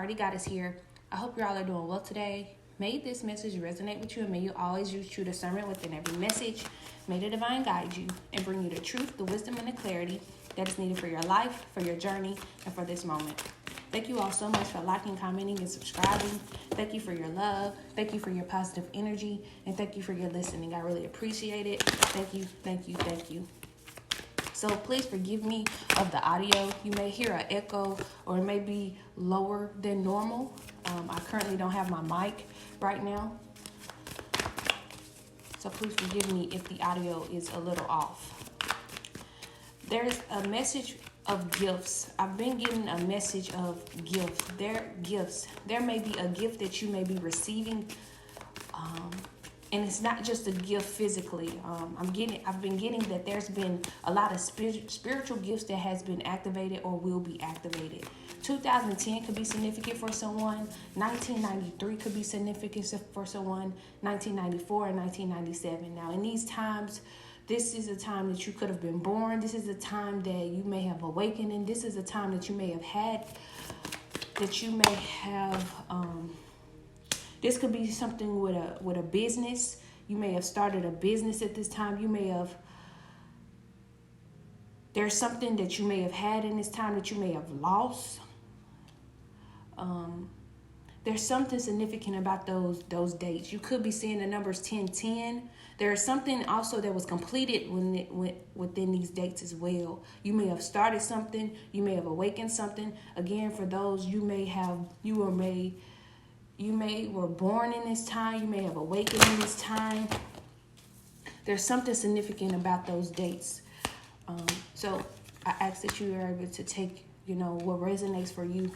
already got us here. I hope you all are doing well today. May this message resonate with you, and may you always use true discernment within every message. May the divine guide you and bring you the truth, the wisdom, and the clarity that is needed for your life, for your journey, and for this moment. Thank you all so much for liking, commenting, and subscribing. Thank you for your love. Thank you for your positive energy. And thank you for your listening. I really appreciate it. Thank you, thank you, thank you. So please forgive me of the audio. You may hear an echo or it may be lower than normal. I currently don't have my mic right now. So please forgive me if the audio is a little off. There's a message of gifts. I've been getting a message of gifts. There may be a gift that you may be receiving. And it's not just a gift physically. I've been getting that there's been a lot of spiritual gifts that has been activated or will be activated. 2010 could be significant for someone. 1993 could be significant for someone. 1994 and 1997. Now, in these times, this is a time that you could have been born. This is a time that you may have awakened in. This is a time that you may have had, this could be something with a business. You may have started a business at this time. There's something that you may have had in this time that you may have lost. There's something significant about those dates. You could be seeing the numbers 1010. There's something also that was completed within these dates as well. You may have started something. You may have awakened something. Again, for those you were born in this time. You may have awakened in this time. There's something significant about those dates. So I ask that you are able to take, what resonates for you.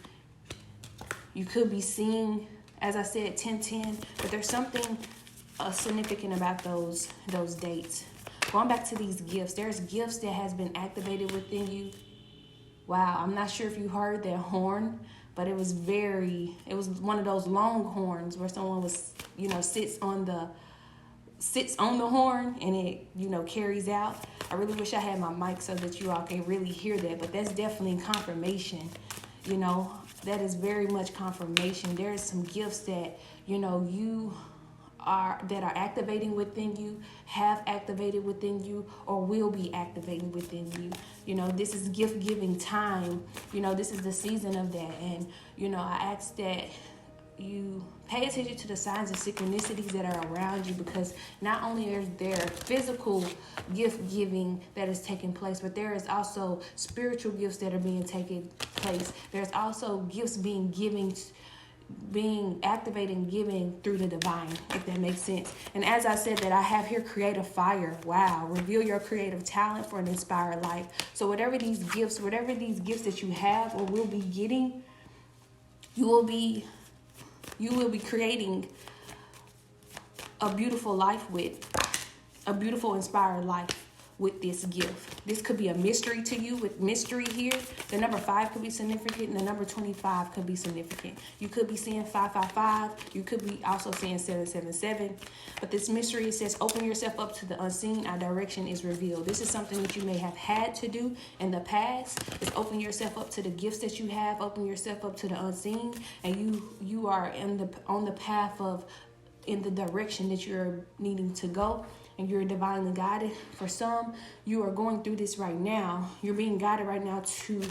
You could be seeing, as I said, 1010, but there's something significant about those dates. Going back to these gifts, there's gifts that has been activated within you. Wow, I'm not sure if you heard that horn, but it was one of those long horns where someone was, sits on the horn and it, carries out. I really wish I had my mic so that you all can really hear that, but that's definitely confirmation. That is very much confirmation. There is some gifts that, that are activating within you, have activated within you, or will be activating within you. This is gift giving time. This is the season of that. And, I ask that you pay attention to the signs and synchronicities that are around you, because not only is there physical gift giving that is taking place, but there is also spiritual gifts that are being taken place. There's also gifts being activated and given through the divine, if that makes sense. And as I said, that I have here, create a fire. Wow. Reveal your creative talent for an inspired life. So whatever these gifts that you have or will be getting, you will be creating a beautiful life a beautiful inspired life with this gift. This could be a mystery to you. With mystery here, the number 5 could be significant and the number 25 could be significant. You could be seeing 555. You could be also seeing 777. But this mystery, it says, open yourself up to the unseen. Our direction is revealed. This is something that you may have had to do in the past. Is open yourself up to the gifts that you have. Open yourself up to the unseen. And you are on the path in the direction that you're needing to go. And you're divinely guided. For some, you are going through this right now. You're being guided right now to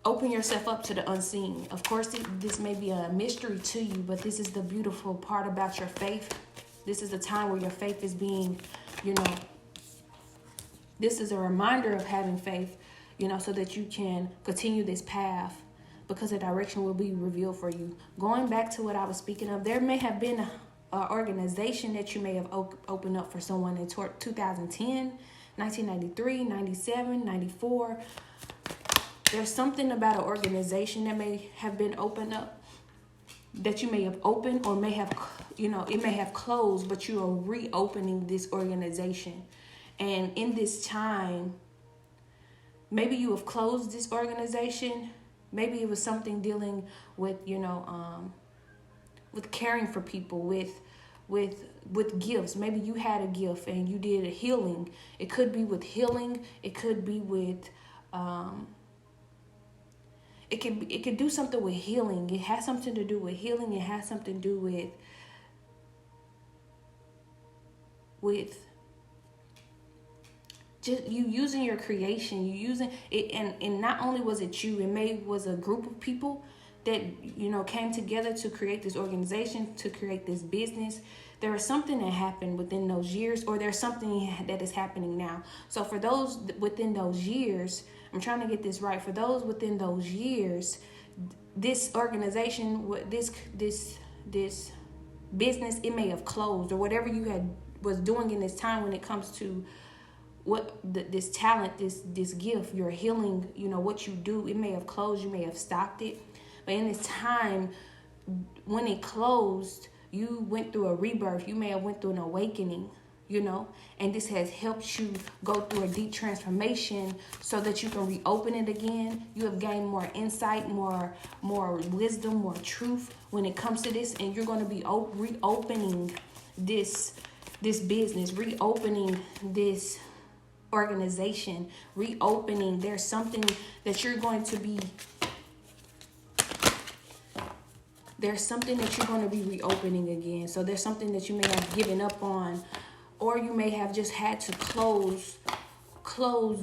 open yourself up to the unseen. Of course, this may be a mystery to you, but this is the beautiful part about your faith. This is a time where your faith is being, this is a reminder of having faith, so that you can continue this path, because the direction will be revealed for you. Going back to what I was speaking of, there may have been organization that you may have opened up for someone in 2010, 1993, 97, 94. There's something about an organization that may have been opened up, that you may have opened or may have, it may have closed, but you are reopening this organization. And in this time, maybe you have closed this organization. Maybe it was something dealing with, with caring for people, with gifts. Maybe you had a gift and you did a healing. It could be with healing. It could be with it can do something with healing. It has something to do with healing. It has something to do with just you using your creation, you using it, and not only was it you, was a group of people that came together to create this organization, to create this business. There was something that happened within those years, or there's something that is happening now. So for those within those years, I'm trying to get this right. For those within those years, this organization, this business, it may have closed, or whatever you was doing in this time when it comes to this talent, this gift, your healing, what you do, it may have closed, you may have stopped it. But in this time, when it closed, you went through a rebirth. You may have went through an awakening, and this has helped you go through a deep transformation so that you can reopen it again. You have gained more insight, more wisdom, more truth when it comes to this, and you're going to be reopening this business, reopening this organization, reopening. There's something that you're going to be reopening again. So there's something that you may have given up on, or you may have just had to close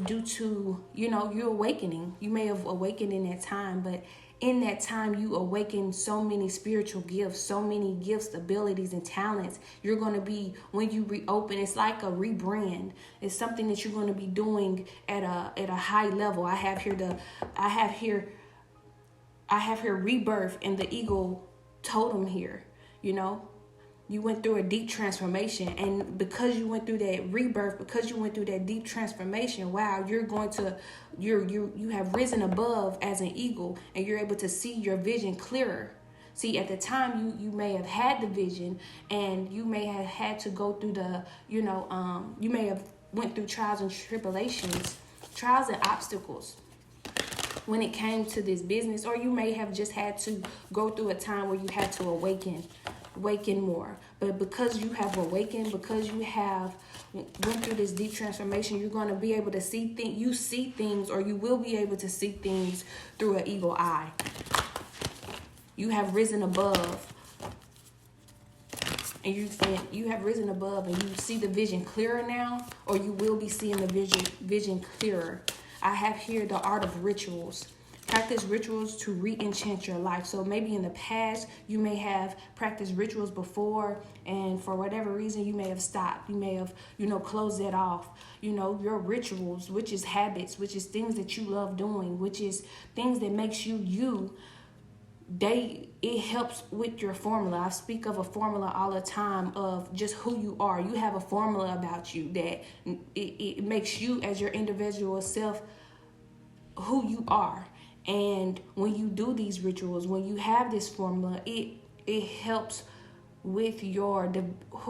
due to, you're awakening. You may have awakened in that time, but in that time you awaken so many spiritual gifts, so many gifts, abilities, and talents. You're going to be, when you reopen, it's like a rebrand. It's something that you're going to be doing at a high level. I have here rebirth in the eagle totem here. You went through a deep transformation, and because you went through that rebirth, because you went through that deep transformation, wow, you have risen above as an eagle, and you're able to see your vision clearer. See, at the time you may have had the vision, and you may have had to go through you may have went through trials and tribulations, trials and obstacles when it came to this business, or you may have just had to go through a time where you had to awaken more. But because you have awakened, because you have went through this deep transformation, you're going to be able to see things. You see things, or you will be able to see things through an eagle eye. You have risen above, and you have risen above, and you see the vision clearer now, or you will be seeing the vision clearer. I have here the art of rituals. Practice rituals to re-enchant your life. So maybe in the past, you may have practiced rituals before, and for whatever reason, you may have stopped. You may have, closed that off. Your rituals, which is habits, which is things that you love doing, which is things that makes you. It helps with your formula. I speak of a formula all the time of just who you are. You have a formula about you that it makes you as your individual self who you are. And when you do these rituals, when you have this formula, it helps with who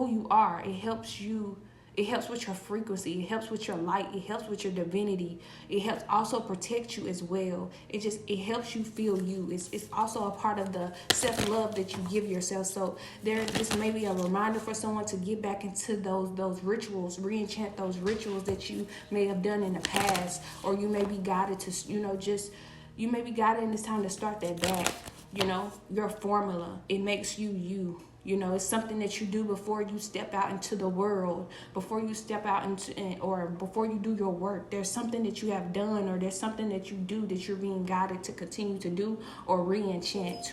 you are. It helps with your frequency. It helps with your light. It helps with your divinity. It helps also protect you as well. It helps you feel you. It's also a part of the self-love that you give yourself. So this may be a reminder for someone to get back into those rituals, re-enchant those rituals that you may have done in the past, or you may be guided to, you may be guided in this time to start that back. Your formula, it makes you. It's something that you do before you step out into the world, before you step out or before you do your work. There's something that you have done, or there's something that you do that you're being guided to continue to do, or re-enchant,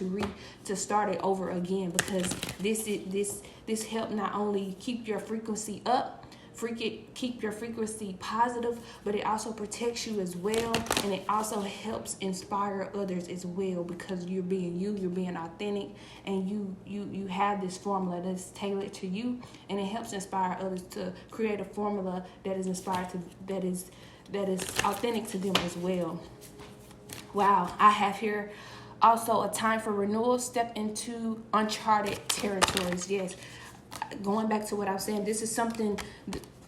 to start it over again, because this help not only keep your frequency up, keep your frequency positive, but it also protects you as well, and it also helps inspire others as well, because you're being you're being authentic, and you have this formula that's tailored to you, and it helps inspire others to create a formula that is inspired to that is authentic to them as well. Wow, I have here also a time for renewal. Step into uncharted territories. Yes. Going back to what I was saying, this is something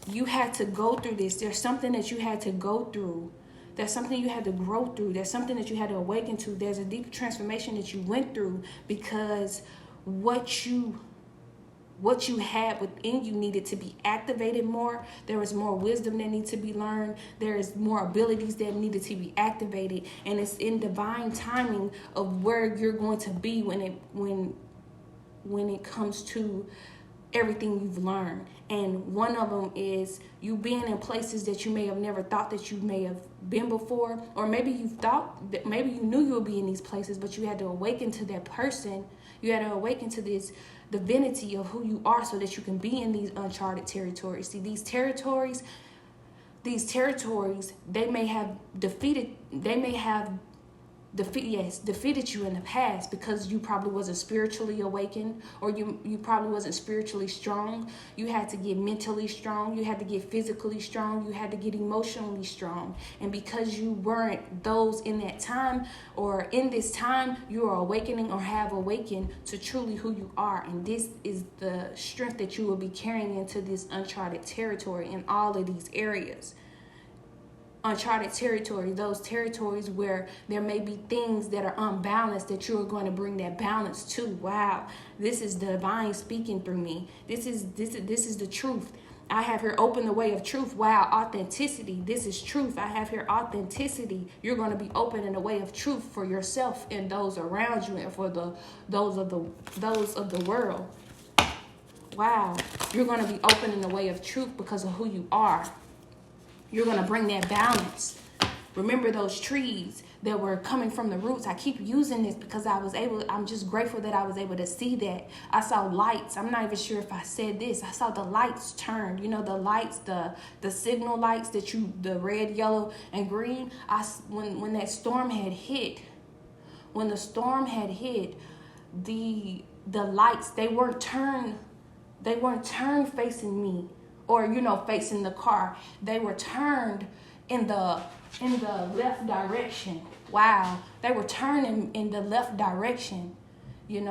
you had to go through. There's something that you had to go through. There's something you had to grow through. There's something that you had to awaken to. There's a deep transformation that you went through, because what you what you had within you needed to be activated more. There was more wisdom that needed to be learned. There is more abilities that needed to be activated. And it's in divine timing of where you're going to be when it comes to everything you've learned. And one of them is you being in places that you may have never thought that you may have been before, or maybe you thought that maybe you knew you would be in these places, but you had to awaken to that person. You had to awaken to this divinity of who you are so that you can be in these uncharted territories. See, these territories, they may have defeated you in the past because you probably wasn't spiritually awakened, or you probably wasn't spiritually strong. You had to get mentally strong, you had to get physically strong, you had to get emotionally strong. And because you weren't those in that time, or in this time, you are awakening or have awakened to truly who you are. And this is the strength that you will be carrying into this uncharted territory in all of these areas. Uncharted territory, those territories where there may be things that are unbalanced that you are going to bring that balance to. Wow, this is divine speaking through me. This is the truth. I have here open the way of truth. Wow, authenticity. This is truth. I have here authenticity. You're going to be opening the way of truth for yourself and those around you, and for those of the world. Wow, you're going to be opening the way of truth because of who you are. You're going to bring that balance. Remember those trees that were coming from the roots. I keep using this because I'm just grateful that I was able to see that. I saw lights. I'm not even sure if I said this. I saw the lights turn. You know, the lights, the signal lights the red, yellow, and green. When that storm had hit, the lights, they weren't turned facing me, or facing the car. They were turned in the left direction. Wow, they were turning in the left direction. They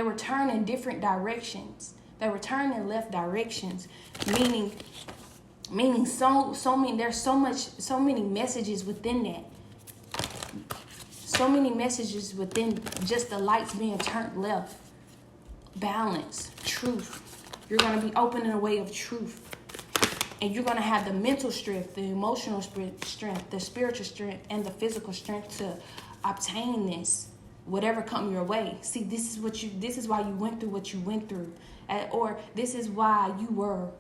were turning different directions. They were turning left directions, meaning so many. There's so many messages within that. So many messages within just the lights being turned left. Balance, truth. You're going to be opening a way of truth. And you're going to have the mental strength, the emotional strength, the spiritual strength, and the physical strength to obtain this, whatever come your way. See, this is why you went through what you went through. Or this is why you were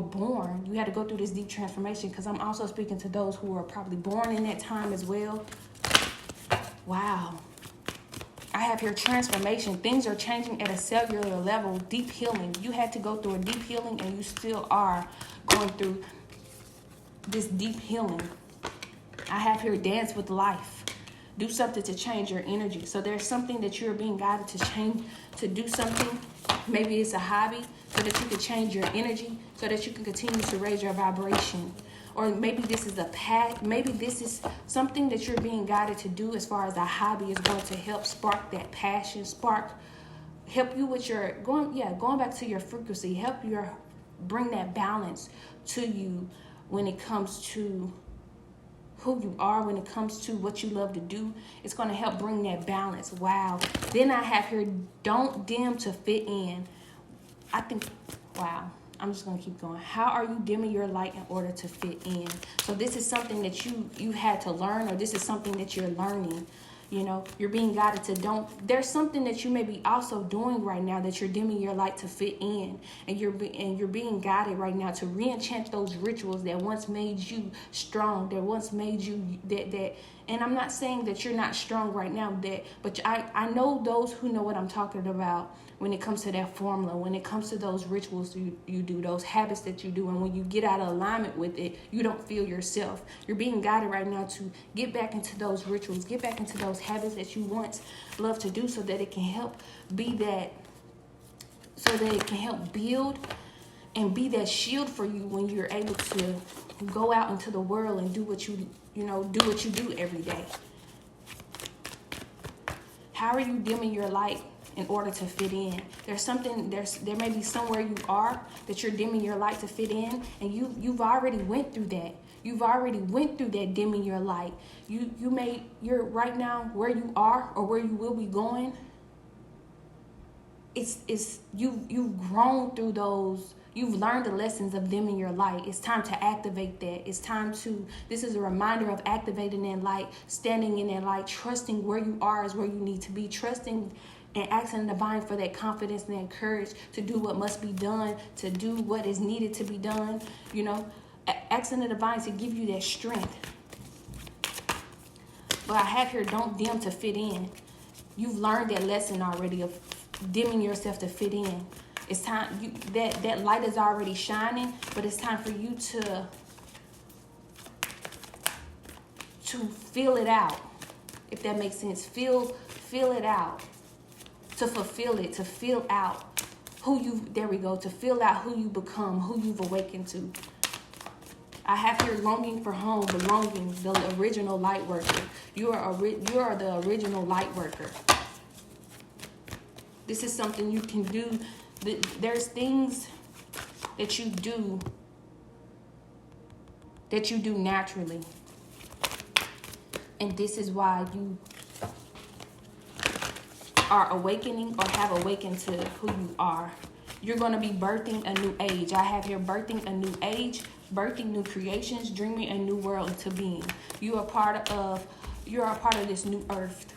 born. You had to go through this deep transformation, because I'm also speaking to those who are probably born in that time as well. Wow. I have here transformation. Things are changing at a cellular level. Deep healing. You had to go through a deep healing, and you still are going through this deep healing. I have here dance with life. Do something to change your energy. So there's something that you're being guided to change, to do something. Maybe it's a hobby, so that you can change your energy, so that you can continue to raise your vibration. Or maybe this is a path. Maybe this is something that you're being guided to do as far as a hobby is going to help spark that passion, help you with your, going back to your frequency, help your bring that balance to you when it comes to who you are, when it comes to what you love to do. It's going to help bring that balance. Wow. Then I have here, don't dim to fit in. I think, wow. I'm just going to keep going. How are you dimming your light in order to fit in? So this is something that you had to learn, or this is something that you're learning. You're being guided to there's something that you may be also doing right now that you're dimming your light to fit in. And you're being guided right now to re-enchant those rituals that once made you strong, that once made you that. And I'm not saying that you're not strong right now, but I know those who know what I'm talking about when it comes to that formula, when it comes to those rituals you do, those habits that you do. And when you get out of alignment with it, you don't feel yourself. You're being guided right now to get back into those rituals, get back into those habits that you once loved to do, so that it can help build and be that shield for you when you're able to go out into the world and do what you do every day. How are you dimming your light in order to fit in? There may be somewhere you are that you're dimming your light to fit in, and you've already went through that. You've already went through that dimming your light. You're right now where you are, or where you will be going. it's you've grown through those. You've learned the lessons of them in your light. It's time to activate that. It's time to, this is a reminder of activating that light, standing in that light, trusting where you are is where you need to be, trusting and asking the divine for that confidence and that courage to do what must be done, to do what is needed to be done, you know, asking the divine to give you that strength. But I have here, don't dim to fit in. You've learned that lesson already of dimming yourself to fit in. It's time, that light is already shining, but it's time for you to feel it out, if that makes sense. Feel it out, to fulfill it, to feel out who you, there we go, to feel out who you become, who you've awakened to. I have here longing for home, belonging, the original light worker. You are the original light worker. This is something you can do. There's things that you do naturally. And this is why you are awakening or have awakened to who you are. You're going to be birthing a new age. I have here birthing a new age, birthing new creations, dreaming a new world into being. You are part of this new earth.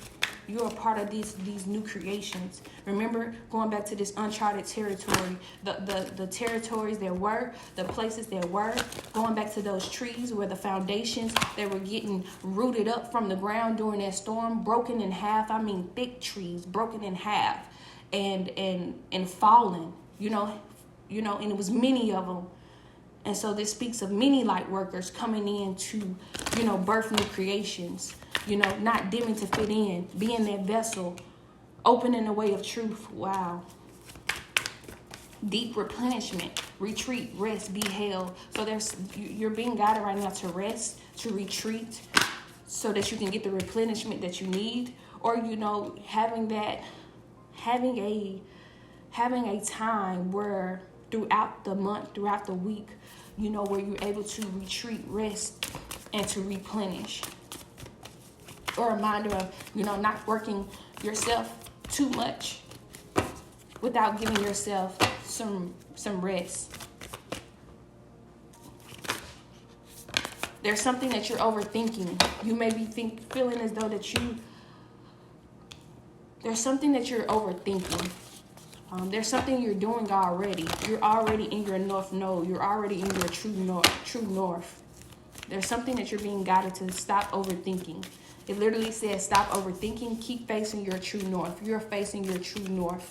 You're a part of these new creations. Remember, going back to this uncharted territory, the territories there were, the places there were, going back to those trees where the foundations that were getting rooted up from the ground during that storm, broken in half. I mean, thick trees broken in half and fallen, you know, and it was many of them. And so this speaks of many light workers coming in to, you know, birth new creations. You know, not dimming to fit in, being that vessel, opening the way of truth. Wow. Deep replenishment, retreat, rest, be held. So you're being guided right now to rest, to retreat, so that you can get the replenishment that you need. Or, you know, having a time where throughout the month, throughout the week, you know, where you're able to retreat, rest, and to replenish. Or a reminder of, you know, not working yourself too much without giving yourself some rest. There's something that you're overthinking. You may be feeling as though there's something that you're overthinking. There's something you're doing already. You're already in your north node. You're already in your true north. There's something that you're being guided to stop overthinking. It literally says, stop overthinking, keep facing your true north. You're facing your true north.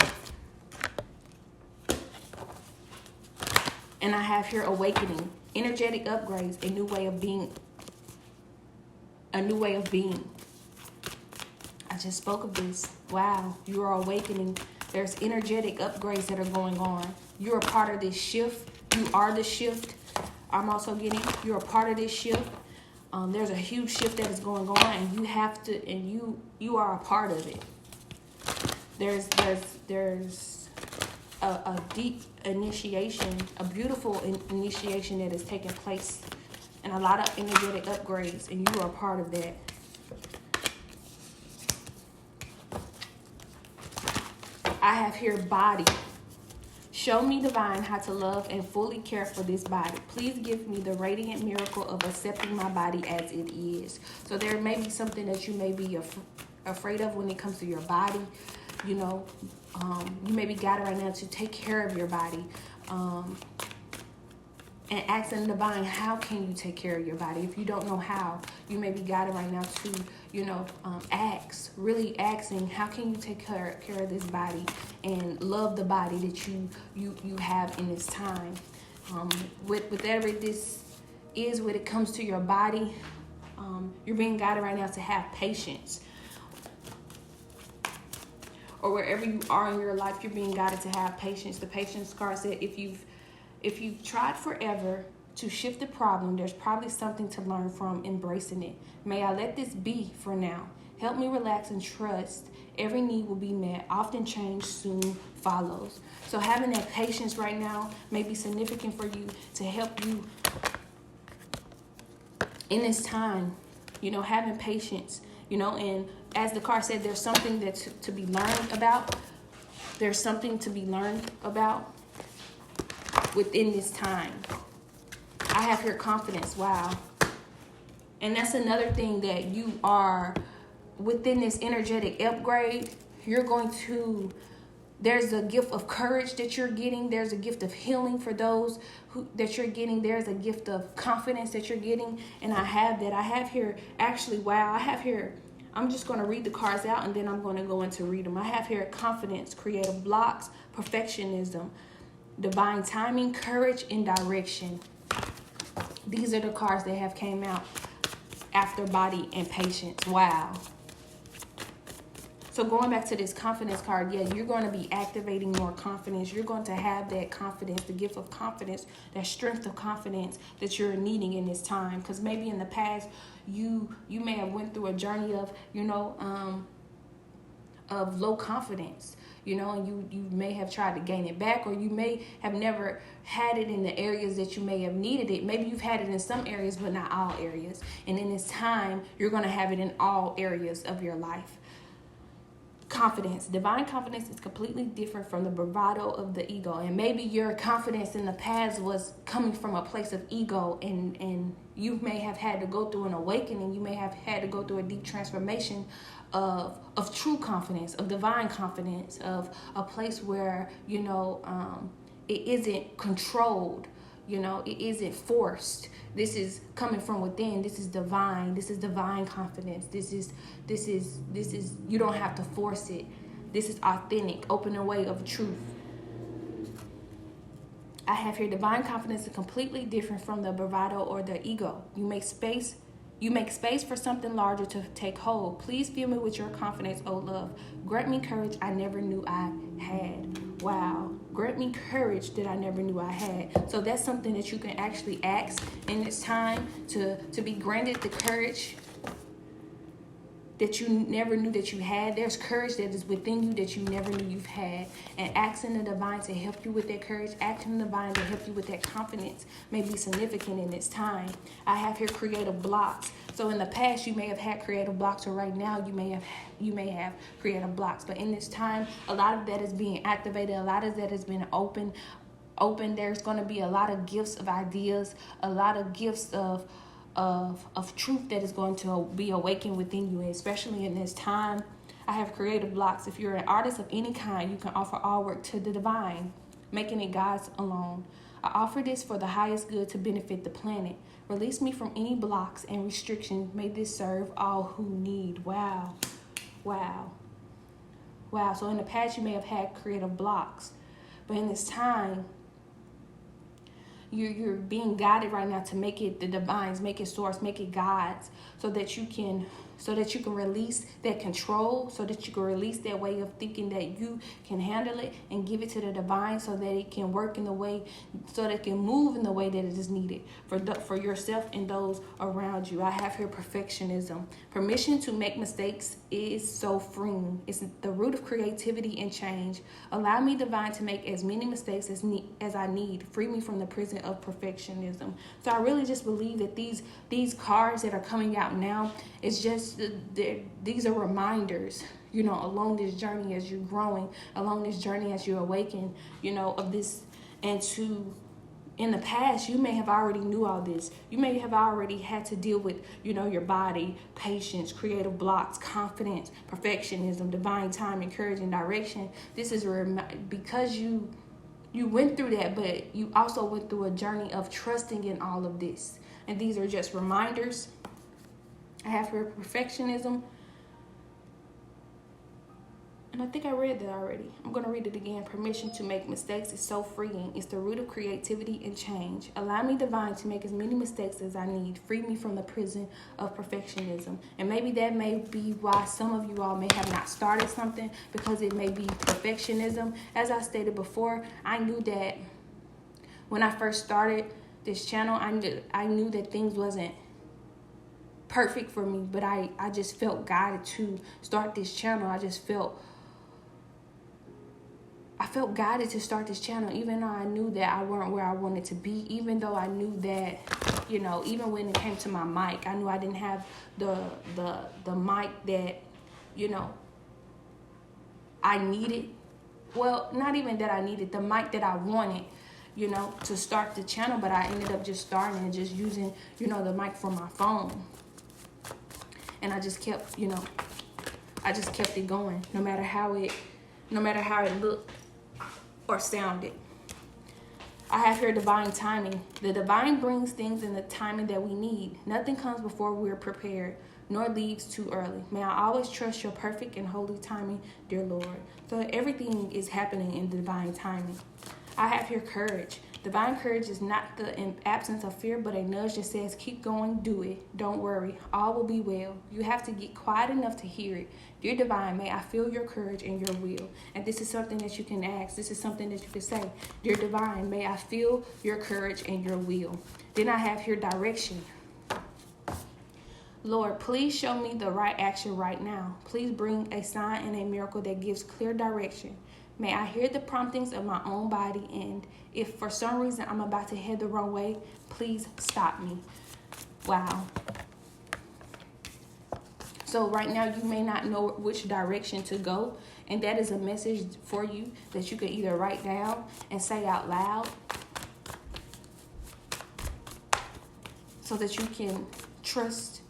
And I have here awakening, energetic upgrades, a new way of being. A new way of being. I just spoke of this. Wow, you are awakening. There's energetic upgrades that are going on. You're a part of this shift. You are the shift. I'm also getting, you're a part of this shift. There's a huge shift that is going on, and you have to, and you are a part of it. There's a deep initiation, a beautiful initiation that is taking place, and a lot of energetic upgrades, and you are a part of that. I have here body. Show me, divine, how to love and fully care for this body. Please give me the radiant miracle of accepting my body as it is. So there may be something that you may be afraid of when it comes to your body. You know, you may be guided right now to take care of your body. And asking the divine, how can you take care of your body? If you don't know how, you may be guided right now to, you know, really asking, how can you take care of this body and love the body that you have in this time? Whatever this is when it comes to your body, you're being guided right now to have patience. Or wherever you are in your life, you're being guided to have patience. The patience card said, if you've tried forever to shift the problem, there's probably something to learn from embracing it. May I let this be for now. Help me relax and trust. Every need will be met. Often change soon follows. So having that patience right now may be significant for you to help you in this time. You know, having patience, you know, and as the card said, there's something that's to be learned about. There's something to be learned about within this time. I have here confidence. Wow. And that's another thing that you are within this energetic upgrade. You're going to, there's a gift of courage that you're getting. There's a gift of healing for those that you're getting. There's a gift of confidence that you're getting. And I have that. I have here, actually, wow, I have here, I'm just going to read the cards out and then I'm going to go into read them. I have here confidence, creative blocks, perfectionism, divine timing, courage, and direction. These are the cards that have came out after body and patience. Wow. So going back to this confidence card, yeah, you're going to be activating more confidence. You're going to have that confidence, the gift of confidence, that strength of confidence that you're needing in this time. Because maybe in the past, you may have went through a journey of, of low confidence, and you may have tried to gain it back, or you may have never had it in the areas that you may have needed it. Maybe you've had it in some areas, but not all areas. And in this time, you're going to have it in all areas of your life. Confidence. Divine confidence is completely different from the bravado of the ego. And maybe your confidence in the past was coming from a place of ego, and you may have had to go through an awakening. You may have had to go through a deep transformation of true confidence, of divine confidence, of a place where, it isn't controlled. It isn't forced. This is coming from within. This is divine. This is divine confidence. This is, you don't have to force it. This is authentic, open way of truth. I have here divine confidence is completely different from the bravado or the ego. You make space for something larger to take hold. Please fill me with your confidence, oh love. Grant me courage I never knew I had. Wow. Grant me courage that I never knew I had. So that's something that you can actually ask in this time, to be granted the courage that you never knew that you had. There's courage that is within you that you never knew you've had. And asking the divine to help you with that courage, asking the divine to help you with that confidence may be significant in this time. I have here creative blocks. So in the past, you may have had creative blocks, or right now you may have creative blocks. But in this time, a lot of that is being activated. A lot of that has been open. There's going to be a lot of gifts of ideas, a lot of gifts of truth that is going to be awakened within you, especially in this time. I have creative blocks. If you're an artist of any kind, you can offer all work to the divine, making it God's alone. I offer this for the highest good to benefit the planet. Release me from any blocks and restrictions. May this serve all who need. Wow. So in the past, you may have had creative blocks, but in this time, you're being guided right now to make it the divines, make it source, make it God's, so that you can release that control, so that you can release that way of thinking that you can handle it, and give it to the divine so that it can work in the way, so that it can move in the way that it is needed for yourself and those around you. I have here perfectionism. Permission to make mistakes is so freeing. It's the root of creativity and change. Allow me, divine, to make as many mistakes as I need. Free me from the prison of perfectionism. So I really just believe that these cards that are coming out now, it's just these are reminders, along this journey as you're growing, along this journey as you awaken, of this. And in the past, you may have already knew all this. You may have already had to deal with, your body, patience, creative blocks, confidence, perfectionism, divine timing, courage, and direction. This is because you went through that, but you also went through a journey of trusting in all of this. And these are just reminders. I have here perfectionism. And I think I read that already. I'm going to read it again. Permission to make mistakes is so freeing. It's the root of creativity and change. Allow me, divine, to make as many mistakes as I need. Free me from the prison of perfectionism. And maybe that may be why some of you all may have not started something, because it may be perfectionism. As I stated before, I knew that when I first started this channel, I knew that things wasn't perfect for me, but I just felt guided to start this channel. I felt guided to start this channel, even though I knew that I weren't where I wanted to be, even though I knew that, even when it came to my mic, I knew I didn't have the mic that, I needed. well, not even that I needed the mic that I wanted, to start the channel, but I ended up just starting and just using, the mic from my phone. And I just kept, it going, no matter how it looked or sounded. I have here divine timing. The divine brings things in the timing that we need. Nothing comes before we're prepared, nor leaves too early. May I always trust your perfect and holy timing, dear Lord. So everything is happening in divine timing. I have here courage. Divine courage is not the absence of fear, but a nudge that says, keep going, do it. Don't worry, all will be well. You have to get quiet enough to hear it. Dear Divine, may I feel your courage and your will. And this is something that you can ask. This is something that you can say. Dear Divine, may I feel your courage and your will. Then I have here direction. Lord, please show me the right action right now. Please bring a sign and a miracle that gives clear direction. May I hear the promptings of my own body, and if for some reason I'm about to head the wrong way, please stop me. Wow. So right now you may not know which direction to go, and that is a message for you that you can either write down and say out loud so that you can trust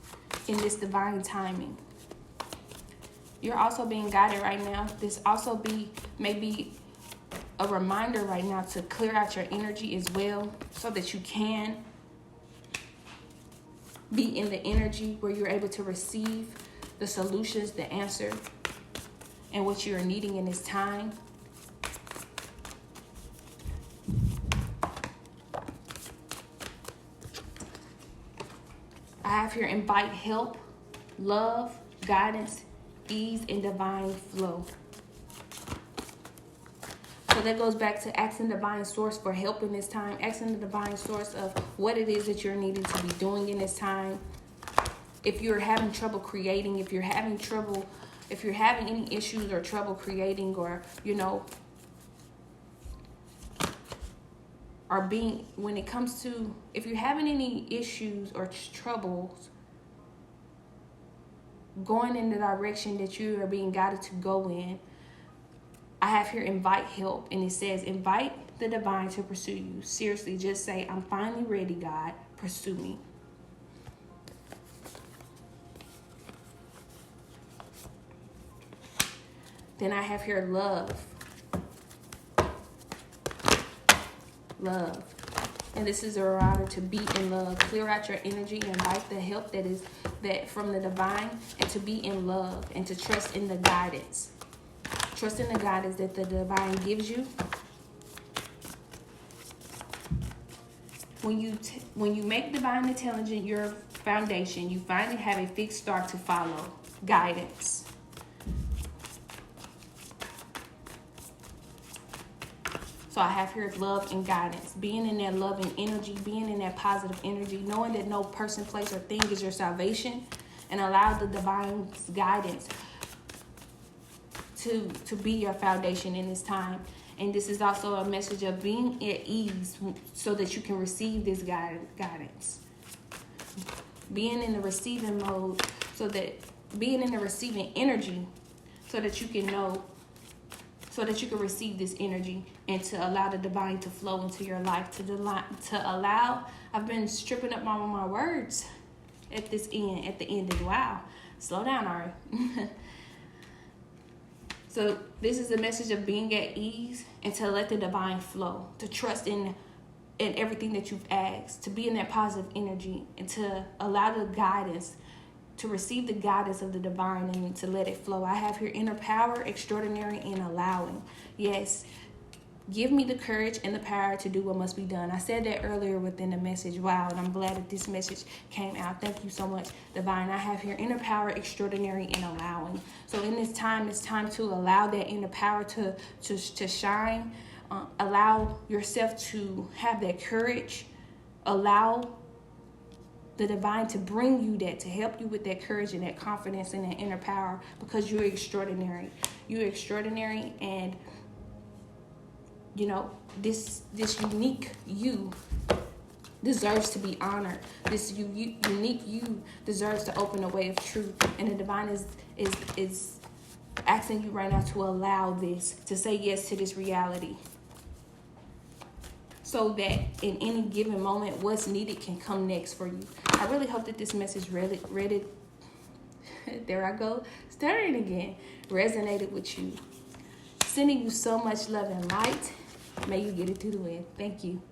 in this divine timing. You're also being guided right now. This also may be a reminder right now to clear out your energy as well, so that you can be in the energy where you're able to receive the solutions, the answer, and what you're needing in this time. I have here invite help, love, guidance, ease, and divine flow. So that goes back to asking divine source for help in this time, asking the divine source of what it is that you're needing to be doing in this time. If you're having trouble creating, if you're having any issues or trouble creating, or, or being, when it comes to, if you're having any issues or troubles going in the direction that you are being guided to go in, I have here invite help, and it says invite the divine to pursue you. Seriously, just say, I'm finally ready, God, pursue me. Then I have here love. Love. And this is a reminder to be in love. Clear out your energy and invite the help that from the divine, and to be in love and to trust in the guidance. Trust in the guidance that the divine gives you. When you make divine intelligence your foundation, you finally have a fixed star to follow. Guidance. So I have here love and guidance. Being in that loving energy, being in that positive energy, knowing that no person, place, or thing is your salvation, and allow the divine guidance to be your foundation in this time. And this is also a message of being at ease so that you can receive this guidance. Being in the receiving mode, being in the receiving energy so that you can know, so that you can receive this energy and to allow the divine to flow into your life, to allow, I've been stripping up all of my words at the end, wow, slow down, Ari. So this is a message of being at ease and to let the divine flow, to trust in everything that you've asked, to be in that positive energy, and to allow the guidance, to receive the guidance of the divine and to let it flow. I have here inner power, extraordinary, and allowing. Yes, give me the courage and the power to do what must be done. I said that earlier within the message. Wow, and I'm glad that this message came out. Thank you so much, divine. I have here inner power, extraordinary, and allowing. So in this time, it's time to allow that inner power to shine. Allow yourself to have that courage. Allow the divine to bring you that, to help you with that courage and that confidence and that inner power, because you're extraordinary. You're extraordinary, and this unique you deserves to be honored. This unique you deserves to open a way of truth, and the divine is Asking you right now to allow this, to say yes to this reality, so that in any given moment, what's needed can come next for you. I really hope that this message there I go, stirring again, resonated with you. Sending you so much love and light. May you get it through the wind. Thank you.